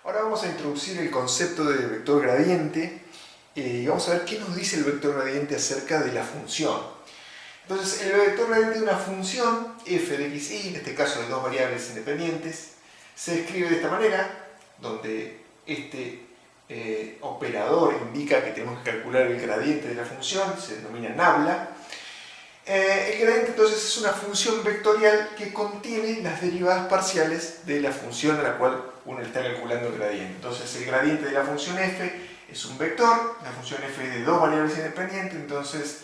Ahora vamos a introducir el concepto de vector gradiente y vamos a ver qué nos dice el vector gradiente acerca de la función. Entonces, el vector gradiente de una función f de x, y en este caso de dos variables independientes, se escribe de esta manera, donde este operador indica que tenemos que calcular el gradiente de la función, se denomina nabla. El gradiente entonces es una función vectorial que contiene las derivadas parciales de la función a la cual uno está calculando el gradiente. Entonces el gradiente de la función f es un vector, la función f es de dos variables independientes, entonces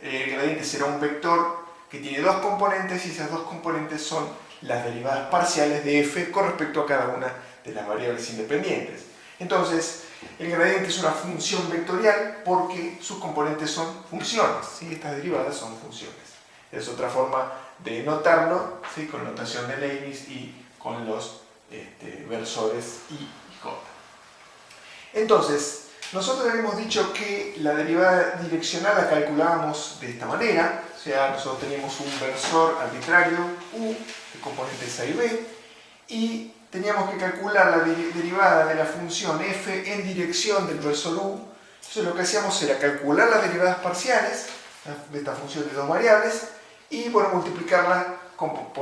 el gradiente será un vector que tiene dos componentes y esas dos componentes son las derivadas parciales de f con respecto a cada una de las variables independientes. Entonces, el gradiente es una función vectorial porque sus componentes son funciones, ¿sí? Estas derivadas son funciones. Es otra forma de notarlo, ¿sí? Con notación de Leibniz y con los versores I y J. Entonces, nosotros habíamos dicho que la derivada direccional la calculábamos de esta manera, o sea, nosotros teníamos un versor arbitrario U de componentes A y B, y teníamos que calcular la derivada de la función f en dirección del versor u. Entonces lo que hacíamos era calcular las derivadas parciales de esta función de dos variables y multiplicarla por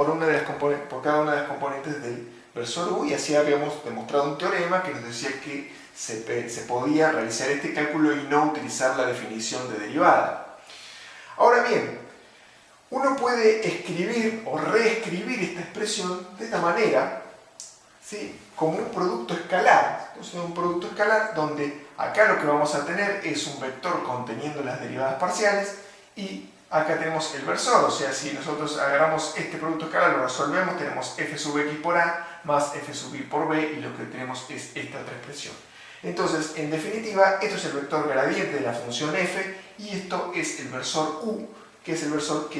cada una de las componentes del versor u, y así habíamos demostrado un teorema que nos decía que se podía realizar este cálculo y no utilizar la definición de derivada. Ahora bien, uno puede escribir o reescribir esta expresión de esta manera, ¿sí? Como un producto escalar. Entonces, un producto escalar donde acá lo que vamos a tener es un vector conteniendo las derivadas parciales y acá tenemos el versor. O sea, si nosotros agarramos este producto escalar, lo resolvemos, tenemos f sub x por a más f sub y por b, y lo que tenemos es esta otra expresión. Entonces, en definitiva, esto es el vector gradiente de la función f y esto es el versor u, que es el versor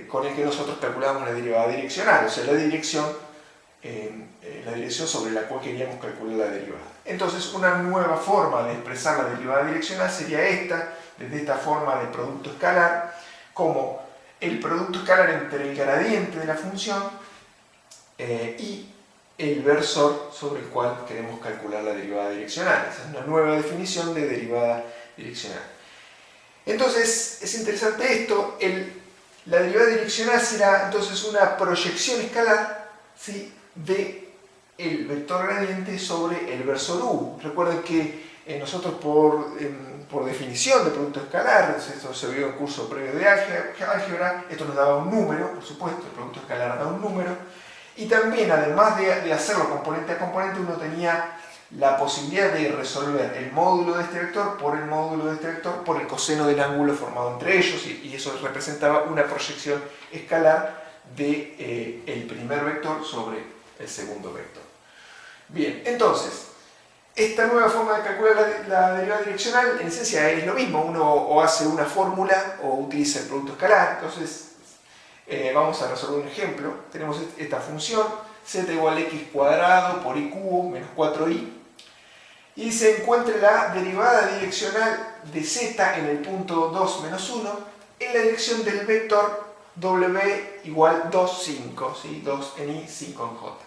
con el que nosotros calculamos la derivada direccional, o sea, la dirección sobre la cual queríamos calcular la derivada. Entonces, una nueva forma de expresar la derivada direccional sería esta, desde esta forma de producto escalar, como el producto escalar entre el gradiente de la función y el versor sobre el cual queremos calcular la derivada direccional. Esa es una nueva definición de derivada direccional. Entonces, es interesante esto. La derivada direccional será entonces una proyección escalar, ¿sí?, de el vector gradiente sobre el versor u. Recuerden que nosotros por definición de producto escalar, esto se vio en el curso previo de álgebra, esto nos daba un número, por supuesto, el producto escalar da un número, y también además de hacerlo componente a componente, uno tenía la posibilidad de resolver el módulo de este vector por el módulo de este vector por el coseno del ángulo formado entre ellos, y eso representaba una proyección escalar de el primer vector sobre el segundo vector. Bien, entonces, esta nueva forma de calcular la derivada direccional en esencia es lo mismo. Uno o hace una fórmula o utiliza el producto escalar. Entonces, vamos a resolver un ejemplo. Tenemos esta función z igual a x cuadrado por y cubo menos 4i, y se encuentra la derivada direccional de z en el punto 2 menos 1 en la dirección del vector w igual 2, 5, ¿sí? 2 en i, 5 en j.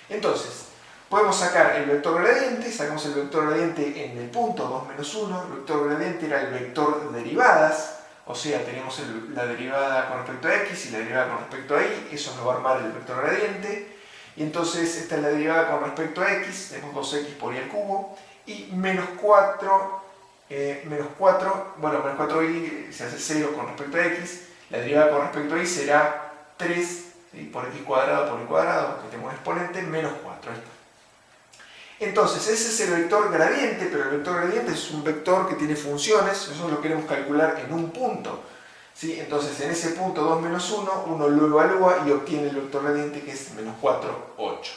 Entonces, podemos sacar el vector gradiente, sacamos el vector gradiente en el punto 2 menos 1, el vector gradiente era el vector de derivadas, o sea, tenemos la derivada con respecto a x y la derivada con respecto a y, eso nos va a armar el vector gradiente, y entonces esta es la derivada con respecto a x, tenemos 2x por y al cubo, y menos 4y se hace 0 con respecto a x, la derivada con respecto a y será 3, ¿sí?, por x cuadrado por y cuadrado, que tenemos un exponente, menos 4. Entonces, ese es el vector gradiente, pero el vector gradiente es un vector que tiene funciones, nosotros lo queremos calcular en un punto, ¿sí? Entonces, en ese punto 2 menos 1, uno lo evalúa y obtiene el vector gradiente, que es menos 4, 8.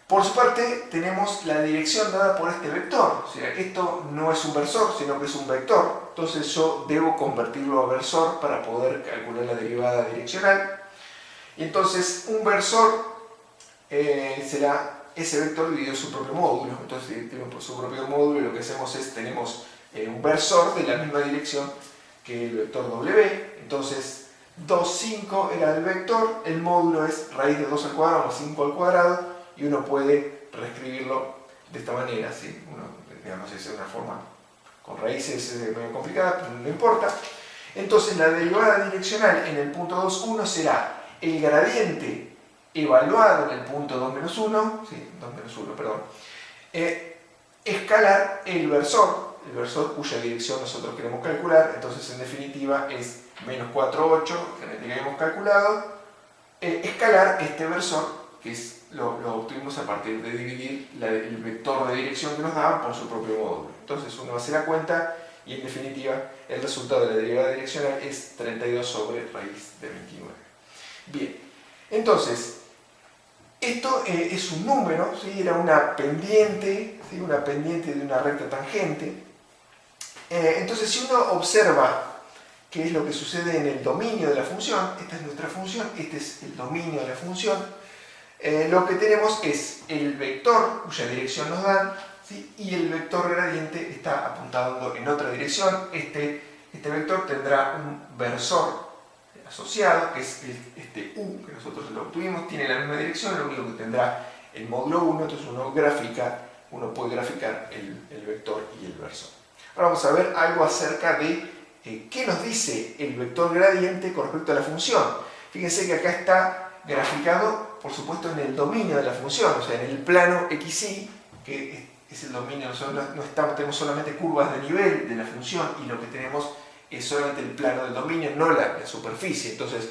Por su parte, tenemos la dirección dada por este vector, o sea, esto no es un versor, sino que es un vector, entonces yo debo convertirlo a versor para poder calcular la derivada direccional, y entonces un versor será ese vector dividido su propio módulo. Entonces tenemos su propio módulo y lo que hacemos es, tenemos un versor de la misma dirección que el vector w. Entonces 2, 5 era el vector, el módulo es raíz de 2 al cuadrado más 5 al cuadrado, y uno puede reescribirlo de esta manera, ¿sí? Digamos, es una forma con raíces medio complicada, pero no importa. Entonces la derivada direccional en el punto 2, 1 será el gradiente evaluado en el punto 2 menos 1, sí, 2 menos 1, perdón, escalar el versor cuya dirección nosotros queremos calcular. Entonces en definitiva es menos 4, 8, que habíamos calculado, escalar este versor, que lo obtuvimos a partir de dividir el vector de dirección que nos daban por su propio módulo. Entonces uno hace la cuenta y en definitiva el resultado de la derivada direccional es 32 sobre raíz de 29. Bien, entonces esto es un número, ¿sí? Era una pendiente, ¿sí? Una pendiente de una recta tangente. Entonces si uno observa qué es lo que sucede en el dominio de la función, esta es nuestra función, este es el dominio de la función, lo que tenemos es el vector cuya dirección nos dan, ¿sí? Y el vector gradiente está apuntando en otra dirección. Este vector tendrá un versor asociado, que es este u que nosotros lo obtuvimos, tiene la misma dirección, lo único que tendrá el módulo 1, entonces uno puede graficar el vector y el versor. Ahora vamos a ver algo acerca de qué nos dice el vector gradiente con respecto a la función. Fíjense que acá está graficado, por supuesto, en el dominio de la función, o sea, en el plano xy, que es el dominio. Nosotros tenemos solamente curvas de nivel de la función y lo que tenemos es solamente el plano del dominio, no la superficie. Entonces,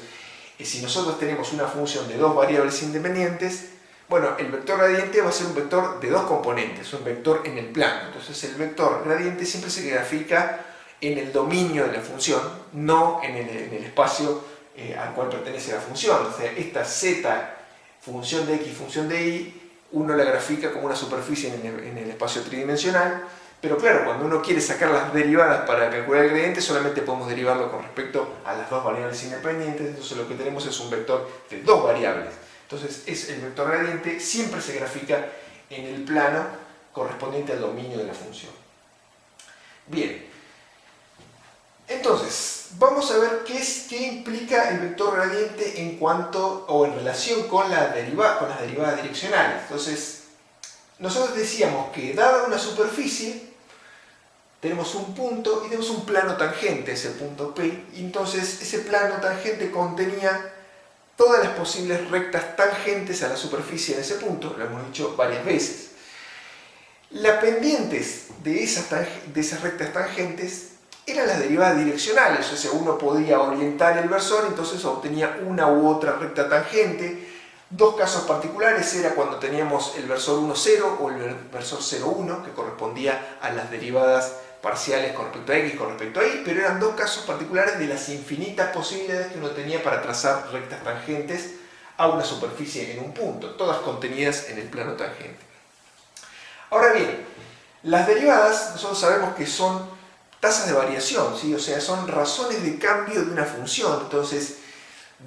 si nosotros tenemos una función de dos variables independientes, bueno, el vector gradiente va a ser un vector de dos componentes, un vector en el plano. Entonces el vector gradiente siempre se grafica en el dominio de la función, no en el espacio al cual pertenece la función. O sea, esta z, función de x, función de y, uno la grafica como una superficie en el espacio tridimensional, pero claro, cuando uno quiere sacar las derivadas para calcular el gradiente, solamente podemos derivarlo con respecto a las dos variables independientes. Entonces lo que tenemos es un vector de dos variables. Entonces el vector gradiente siempre se grafica en el plano correspondiente al dominio de la función. Bien, entonces vamos a ver qué implica el vector gradiente en cuanto o en relación con las derivadas direccionales. Entonces nosotros decíamos que dada una superficie tenemos un punto y tenemos un plano tangente, ese punto P, y entonces ese plano tangente contenía todas las posibles rectas tangentes a la superficie de ese punto, lo hemos dicho varias veces. Las pendientes de esas rectas tangentes eran las derivadas direccionales, o sea, uno podía orientar el versor, entonces obtenía una u otra recta tangente. Dos casos particulares era cuando teníamos el versor 1, 0 o el versor 0, 1, que correspondía a las derivadas parciales con respecto a x, con respecto a y, pero eran dos casos particulares de las infinitas posibilidades que uno tenía para trazar rectas tangentes a una superficie en un punto, todas contenidas en el plano tangente. Ahora bien, las derivadas nosotros sabemos que son tasas de variación, ¿sí? O sea, son razones de cambio de una función. Entonces,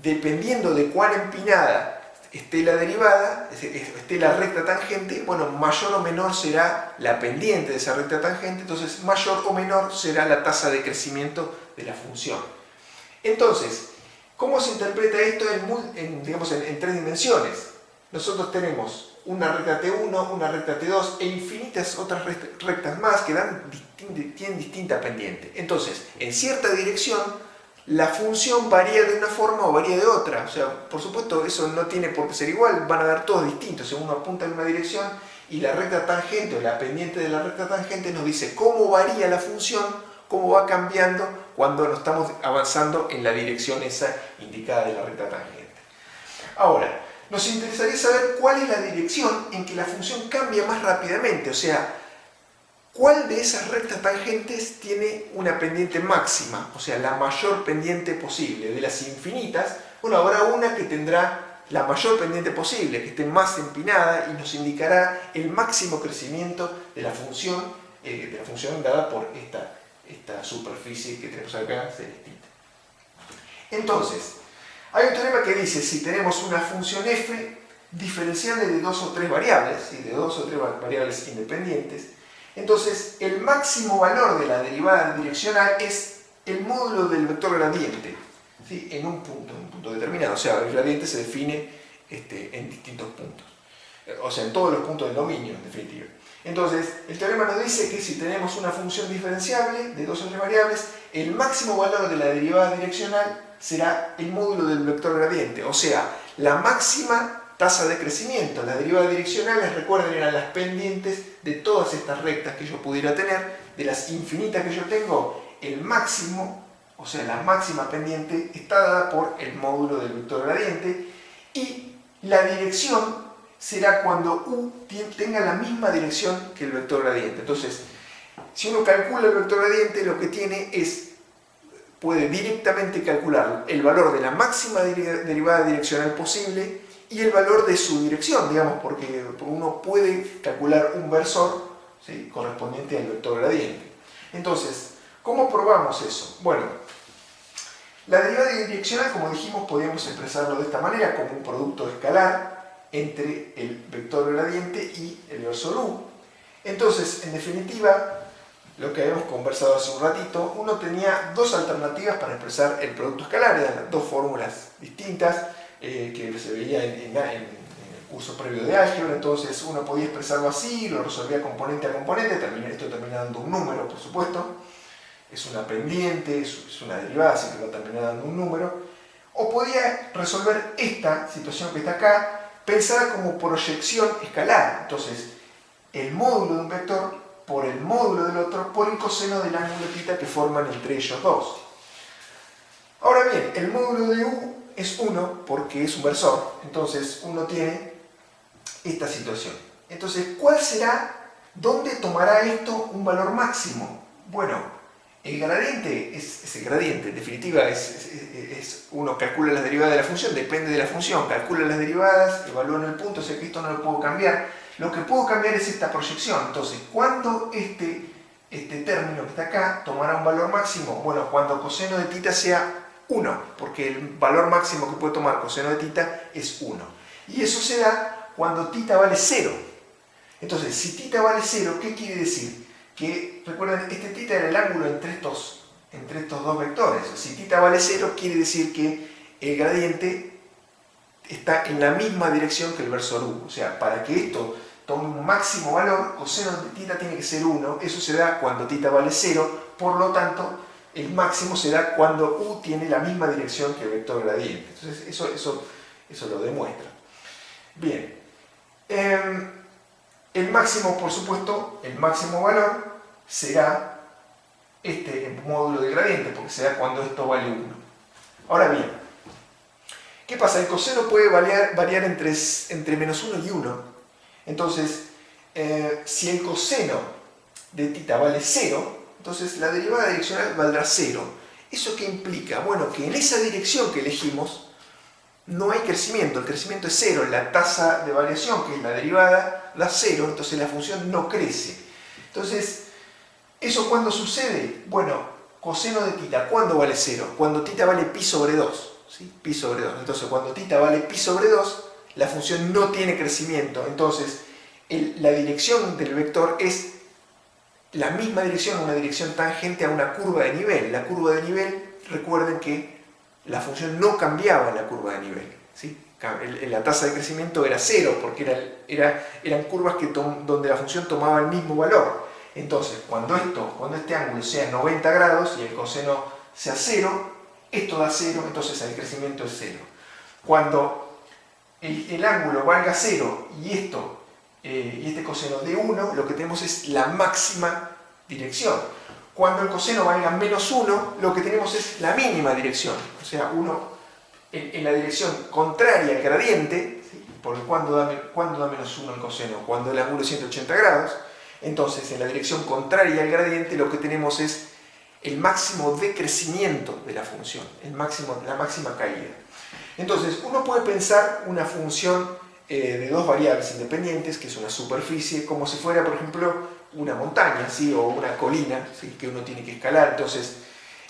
dependiendo de cuán empinada esté la derivada, esté la recta tangente, bueno, mayor o menor será la pendiente de esa recta tangente, entonces mayor o menor será la tasa de crecimiento de la función. Entonces, ¿cómo se interpreta esto en tres dimensiones? Nosotros tenemos una recta T1, una recta T2 e infinitas otras rectas más que tienen distinta pendiente. Entonces, en cierta dirección, la función varía de una forma o varía de otra. O sea, por supuesto, eso no tiene por qué ser igual, van a dar todos distintos. Uno apunta en una dirección y la recta tangente o la pendiente de la recta tangente nos dice cómo varía la función, cómo va cambiando cuando nos estamos avanzando en la dirección esa indicada de la recta tangente. Ahora, nos interesaría saber cuál es la dirección en que la función cambia más rápidamente, o sea, ¿cuál de esas rectas tangentes tiene una pendiente máxima? O sea, la mayor pendiente posible. De las infinitas, bueno, habrá una que tendrá la mayor pendiente posible, que esté más empinada y nos indicará el máximo crecimiento de la función dada por esta superficie que tenemos acá celestita. Entonces, hay un teorema que dice, si tenemos una función f diferenciable de dos o tres variables, ¿sí? De dos o tres variables independientes, entonces el máximo valor de la derivada direccional es el módulo del vector gradiente, ¿sí? En un punto determinado. O sea, el gradiente se define en distintos puntos. o sea, en todos los puntos del dominio, en definitiva. Entonces, el teorema nos dice que si tenemos una función diferenciable de dos o tres variables, el máximo valor de la derivada direccional será el módulo del vector gradiente, o sea, la máxima tasa de crecimiento. Las derivadas direccionales, recuerden, eran las pendientes de todas estas rectas que yo pudiera tener, de las infinitas que yo tengo, el máximo, o sea, la máxima pendiente está dada por el módulo del vector gradiente, y la dirección será cuando u tenga la misma dirección que el vector gradiente. Entonces, si uno calcula el vector gradiente, lo que tiene es, puede directamente calcular el valor de la máxima derivada direccional posible y el valor de su dirección, digamos, porque uno puede calcular un versor, ¿sí?, correspondiente al vector gradiente. Entonces, ¿cómo probamos eso? Bueno, la derivada direccional, como dijimos, podíamos expresarlo de esta manera, como un producto escalar entre el vector gradiente y el versor u. Entonces, en definitiva, lo que habíamos conversado hace un ratito, uno tenía dos alternativas para expresar el producto escalar, eran dos fórmulas distintas que se veía en el curso previo de álgebra. Entonces uno podía expresarlo así, lo resolvía componente a componente, esto termina dando un número, por supuesto, es una pendiente, es una derivada, así que va a terminar dando un número. O podía resolver esta situación que está acá, pensada como proyección escalar. Entonces, el módulo de un vector por el módulo del otro por el coseno del ángulo θ que forman entre ellos dos. Ahora bien, el módulo de u es 1 porque es un versor. Entonces, uno tiene esta situación. Entonces, ¿cuál será? ¿Dónde tomará esto un valor máximo? Bueno, el gradiente es el gradiente, en definitiva uno calcula las derivadas de la función, depende de la función, calcula las derivadas, evalúa en el punto, o sea que esto no lo puedo cambiar. Lo que puedo cambiar es esta proyección. Entonces, ¿cuándo este término que está acá tomará un valor máximo? Bueno, cuando coseno de θ sea 1, porque el valor máximo que puede tomar coseno de θ es 1. Y eso se da cuando θ vale 0. Entonces, si θ vale 0, ¿qué quiere decir? Que, recuerden, este θ era el ángulo entre estos dos vectores. Si θ vale 0, quiere decir que el gradiente está en la misma dirección que el versor u. O sea, para que esto tome un máximo valor, coseno de θ tiene que ser 1. Eso se da cuando θ vale 0. Por lo tanto, el máximo se da cuando u tiene la misma dirección que el vector gradiente. Entonces, eso lo demuestra. Bien. El máximo, por supuesto, el máximo valor será el módulo del gradiente, porque será cuando esto vale 1. Ahora bien, ¿qué pasa? El coseno puede variar entre menos 1 y 1. Entonces, si el coseno de θ vale 0, entonces la derivada direccional valdrá 0. ¿Eso qué implica? Bueno, que en esa dirección que elegimos no hay crecimiento, el crecimiento es 0, la tasa de variación, que es la derivada, da 0, entonces la función no crece. Entonces, ¿eso cuándo sucede? Bueno, coseno de θ, ¿cuándo vale 0? Cuando θ vale pi sobre 2. ¿Sí? Pi sobre 2. Entonces, cuando θ vale pi sobre 2, la función no tiene crecimiento. Entonces, la dirección del vector es la misma dirección, una dirección tangente a una curva de nivel. La curva de nivel, recuerden que la función no cambiaba en la curva de nivel. ¿Sí? La tasa de crecimiento era 0, porque eran curvas donde la función tomaba el mismo valor. Entonces, cuando este ángulo sea 90 grados y el coseno sea 0, esto da 0, entonces el crecimiento es 0. Cuando el ángulo valga 0 y este coseno de 1, lo que tenemos es la máxima dirección. Cuando el coseno valga menos 1, lo que tenemos es la mínima dirección. O sea, en la dirección contraria al gradiente, ¿sí? Porque ¿cuándo da menos 1 el coseno? Cuando el ángulo es 180 grados. Entonces, en la dirección contraria al gradiente, lo que tenemos es el máximo de crecimiento de la función, la máxima caída. Entonces, uno puede pensar una función de dos variables independientes, que es una superficie, como si fuera, por ejemplo, una montaña, ¿sí? O una colina, ¿sí? Que uno tiene que escalar. Entonces,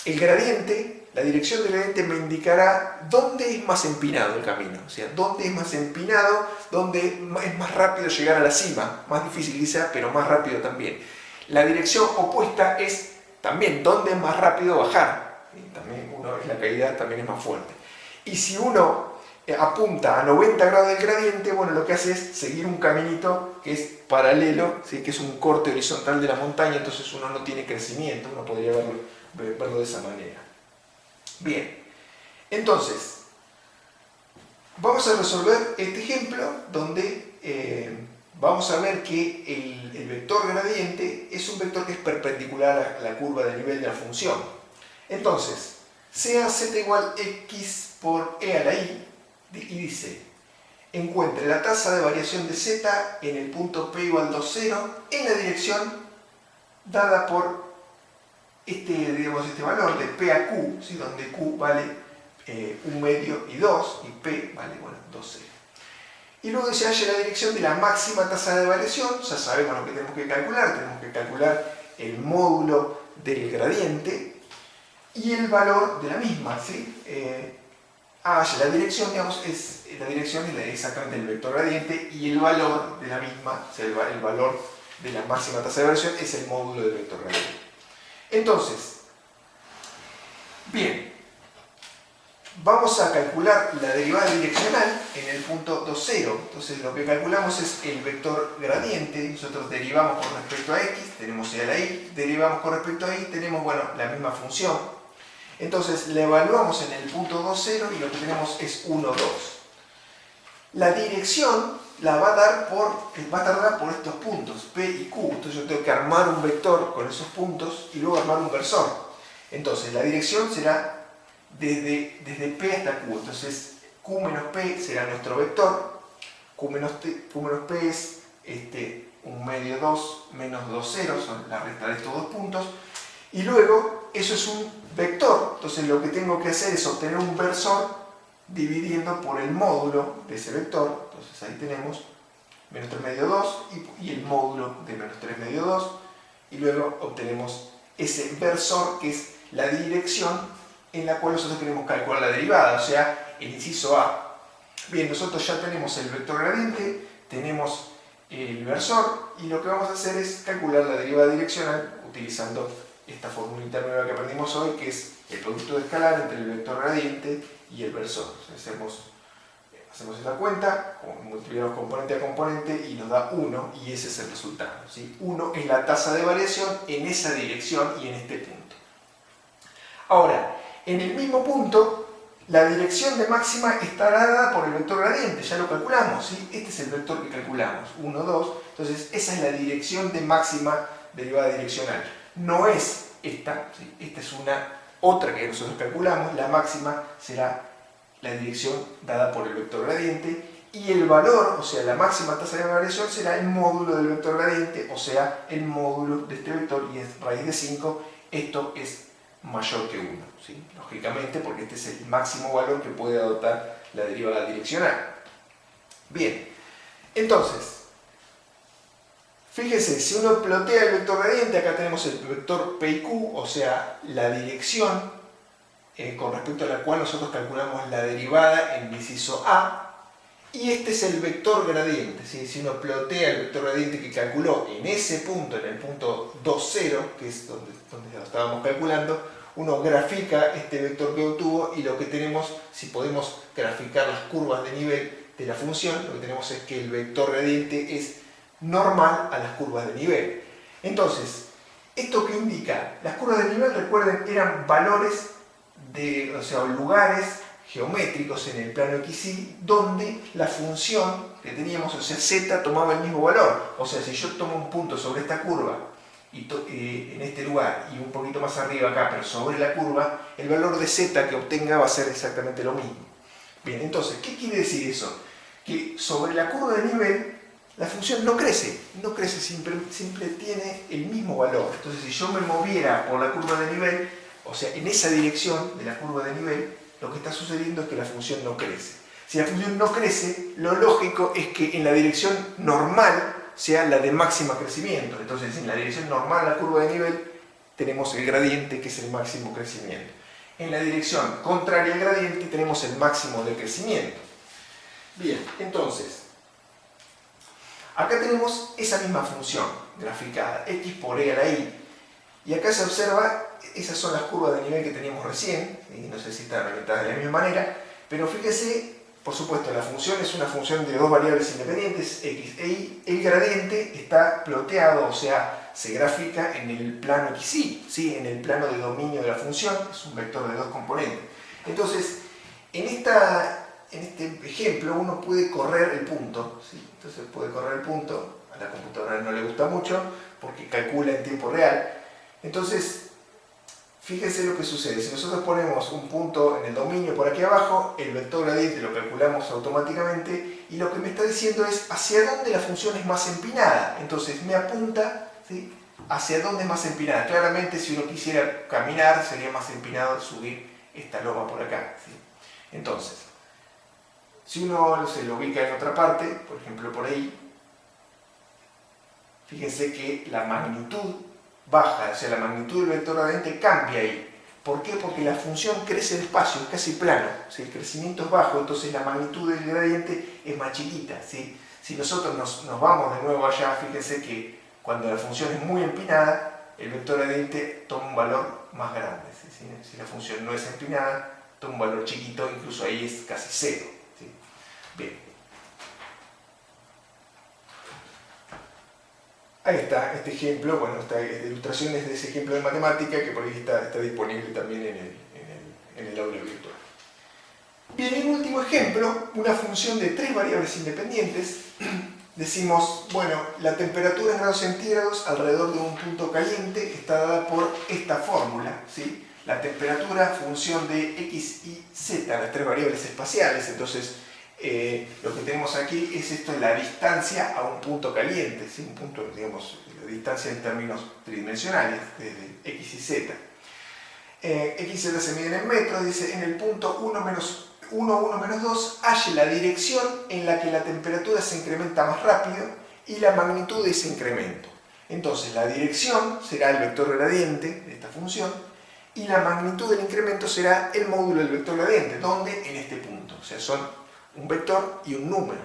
el gradiente, la dirección del gradiente me indicará dónde es más empinado el camino, o sea, dónde es más empinado, dónde es más rápido llegar a la cima, más difícil quizá, pero más rápido también. La dirección opuesta es también dónde es más rápido bajar, ¿sí? También la caída también es más fuerte. Y si uno apunta a 90 grados del gradiente, bueno, lo que hace es seguir un caminito que es paralelo, ¿sí? Que es un corte horizontal de la montaña, entonces uno no tiene crecimiento, uno podría verlo de esa manera. Bien, entonces, vamos a resolver este ejemplo donde vamos a ver que el vector gradiente es un vector que es perpendicular a la curva de nivel de la función. Entonces, sea z igual x por e a la i, y dice, encuentre la tasa de variación de z en el punto p igual 2, 0 en la dirección dada por este valor de p a q, ¿sí? Donde q vale 1 medio y 2, y p vale, bueno, 2, 0. Y luego se halla la dirección de la máxima tasa de variación, ya sabemos lo que tenemos que calcular el módulo del gradiente y el valor de la misma, ¿sí? La dirección, digamos, la dirección es exactamente el vector gradiente y el valor de la misma, o sea, el valor de la máxima tasa de variación es el módulo del vector gradiente. Entonces, bien, vamos a calcular la derivada direccional en el punto 2, 0. Entonces lo que calculamos es el vector gradiente, nosotros derivamos con respecto a x, tenemos e a la i, derivamos con respecto a y, tenemos, bueno, la misma función. Entonces la evaluamos en el punto 2, 0 y lo que tenemos es 1, 2. La dirección la va a dar por estos puntos, P y Q. Entonces yo tengo que armar un vector con esos puntos y luego armar un versor. Entonces la dirección será desde P hasta Q. Entonces Q menos P será nuestro vector. Q menos P es 1 medio 2 menos 2, 0, son la resta de estos dos puntos. Y luego eso es un vector. Entonces lo que tengo que hacer es obtener un versor dividiendo por el módulo de ese vector. Entonces ahí tenemos menos 3 medio 2 y el módulo de menos 3 medio 2. Y luego obtenemos ese versor que es la dirección en la cual nosotros queremos calcular la derivada, o sea, el inciso A. Bien, nosotros ya tenemos el vector gradiente, tenemos el versor y lo que vamos a hacer es calcular la derivada direccional utilizando esta formulita nueva que aprendimos hoy, que es el producto de escalar entre el vector gradiente y el versor. Hacemos esa cuenta, multiplicamos componente a componente y nos da 1 y ese es el resultado, ¿sí? 1 es la tasa de variación en esa dirección y en este punto. Ahora, en el mismo punto, la dirección de máxima estará dada por el vector gradiente, ya lo calculamos, ¿sí? Este es el vector que calculamos, 1, 2, entonces esa es la dirección de máxima derivada direccional. No es esta, ¿sí? Esta es otra que nosotros calculamos, la máxima será la dirección dada por el vector gradiente y el valor, o sea, la máxima tasa de variación será el módulo del vector gradiente, o sea, el módulo de este vector y es raíz de 5, esto es mayor que 1, ¿sí? Lógicamente, porque este es el máximo valor que puede adoptar la derivada direccional. Bien, entonces, fíjese, si uno plotea el vector gradiente, acá tenemos el vector P y Q, o sea, la dirección con respecto a la cual nosotros calculamos la derivada en el inciso A, y este es el vector gradiente, ¿sí? Si uno plotea el vector gradiente que calculó en ese punto, en el punto 2, 0, que es donde lo estábamos calculando, uno grafica este vector que obtuvo y lo que tenemos, si podemos graficar las curvas de nivel de la función, lo que tenemos es que el vector gradiente es normal a las curvas de nivel. Entonces, ¿esto qué indica? Las curvas de nivel, recuerden, eran valores o lugares geométricos en el plano XY donde la función que teníamos, o sea, z, tomaba el mismo valor. O sea, si yo tomo un punto sobre esta curva y en este lugar y un poquito más arriba acá, pero sobre la curva, el valor de z que obtenga va a ser exactamente lo mismo. Bien, entonces, ¿qué quiere decir eso? Que sobre la curva de nivel la función no crece, siempre tiene el mismo valor. Entonces, si yo me moviera por la curva de nivel, o sea, en esa dirección de la curva de nivel, lo que está sucediendo es que la función no crece. Si la función no crece, lo lógico es que en la dirección normal sea la de máximo crecimiento. Entonces, en la dirección normal a la curva de nivel, tenemos el gradiente, que es el máximo crecimiento. En la dirección contraria al gradiente, tenemos el máximo de crecimiento. Bien, entonces, acá tenemos esa misma función graficada, x por e a la i. Y acá se observa, esas son las curvas de nivel que teníamos recién, y no sé si están orientadas de la misma manera, pero fíjese, por supuesto, la función es una función de dos variables independientes, x e y. El gradiente está ploteado, o sea, se grafica en el plano xy, ¿sí? En el plano de dominio de la función, es un vector de dos componentes. Entonces, en este ejemplo uno puede correr el punto, ¿sí? Entonces puede correr el punto, a la computadora no le gusta mucho porque calcula en tiempo real. Entonces, fíjense lo que sucede. Si nosotros ponemos un punto en el dominio por aquí abajo, el vector gradiente lo calculamos automáticamente y lo que me está diciendo es hacia dónde la función es más empinada. Entonces me apunta, ¿sí?, hacia dónde es más empinada. Claramente, si uno quisiera caminar, sería más empinado subir esta loma por acá, ¿sí? Entonces, si uno se lo ubica en otra parte, por ejemplo por ahí, fíjense que la magnitud baja, o sea, la magnitud del vector gradiente cambia ahí. ¿Por qué? Porque la función crece despacio, es casi plano, ¿sí? El crecimiento es bajo, entonces la magnitud del gradiente es más chiquita, ¿sí? Si nosotros nos vamos de nuevo allá, fíjense que cuando la función es muy empinada, el vector gradiente toma un valor más grande, ¿sí? Si la función no es empinada, toma un valor chiquito, incluso ahí es casi cero, ¿sí? Bien. Ahí está este ejemplo, bueno, esta ilustración es de ese ejemplo de matemática que por ahí está disponible también en el aula virtual. Bien, en último ejemplo, una función de tres variables independientes. Decimos, bueno, la temperatura en grados centígrados alrededor de un punto caliente está dada por esta fórmula, ¿sí? La temperatura, función de x, y, z, las tres variables espaciales. Entonces, lo que tenemos aquí es esto de la distancia a un punto caliente, ¿sí? Un punto, digamos, la distancia en términos tridimensionales, desde x y z. X y z se miden en metros, dice, en el punto 1, 1 menos 2, halle la dirección en la que la temperatura se incrementa más rápido y la magnitud de ese incremento. Entonces, la dirección será el vector gradiente de esta función y la magnitud del incremento será el módulo del vector gradiente, donde en este punto, o sea, son un vector y un número.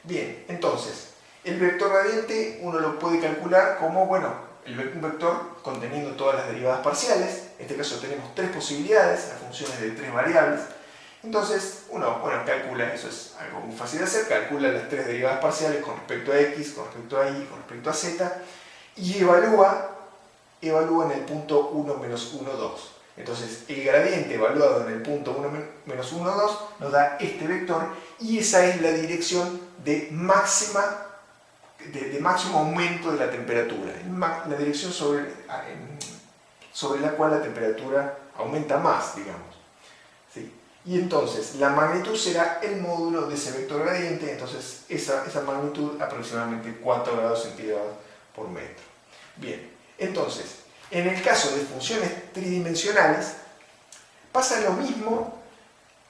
Bien, entonces, el vector gradiente uno lo puede calcular como, bueno, un vector conteniendo todas las derivadas parciales. En este caso tenemos tres posibilidades, las funciones de tres variables. Entonces, uno, bueno, calcula, eso es algo muy fácil de hacer, calcula las tres derivadas parciales con respecto a x, con respecto a y, con respecto a z, y evalúa en el punto 1, menos 1, 2. Entonces, el gradiente evaluado en el punto 1, menos 1, 2 nos da este vector y esa es la dirección de máximo aumento de la temperatura, la dirección sobre la cual la temperatura aumenta más, digamos, ¿sí? Y entonces, la magnitud será el módulo de ese vector gradiente, entonces esa magnitud aproximadamente 4 grados centígrados por metro. Bien, entonces, en el caso de funciones tridimensionales, pasa lo mismo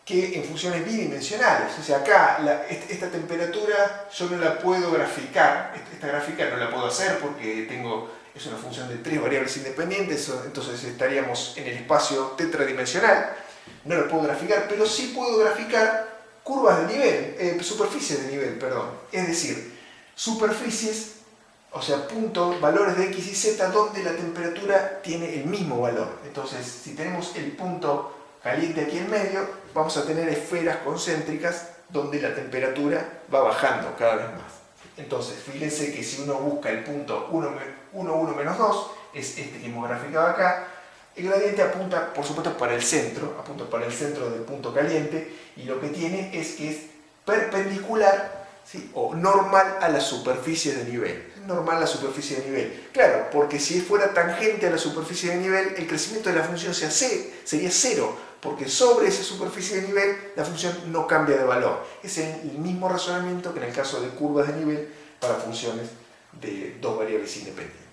que en funciones bidimensionales. O sea, acá esta temperatura yo no la puedo graficar, esta gráfica no la puedo hacer porque es una función de tres variables independientes, entonces estaríamos en el espacio tetradimensional. No lo puedo graficar, pero sí puedo graficar curvas de nivel, superficies de nivel, perdón. Es decir, superficies, o sea, valores de x y z donde la temperatura tiene el mismo valor. Entonces, si tenemos el punto caliente aquí en medio, vamos a tener esferas concéntricas donde la temperatura va bajando cada vez más. Entonces, fíjense que si uno busca el punto 1, 1 menos 2, es este que hemos graficado acá, el gradiente apunta, por supuesto, para el centro, del punto caliente, y lo que tiene es que es perpendicular, ¿sí?, o normal a la superficie de nivel. Normal a la superficie de nivel. Claro, porque si fuera tangente a la superficie de nivel, el crecimiento de la función sería cero, porque sobre esa superficie de nivel la función no cambia de valor. Es el mismo razonamiento que en el caso de curvas de nivel para funciones de dos variables independientes.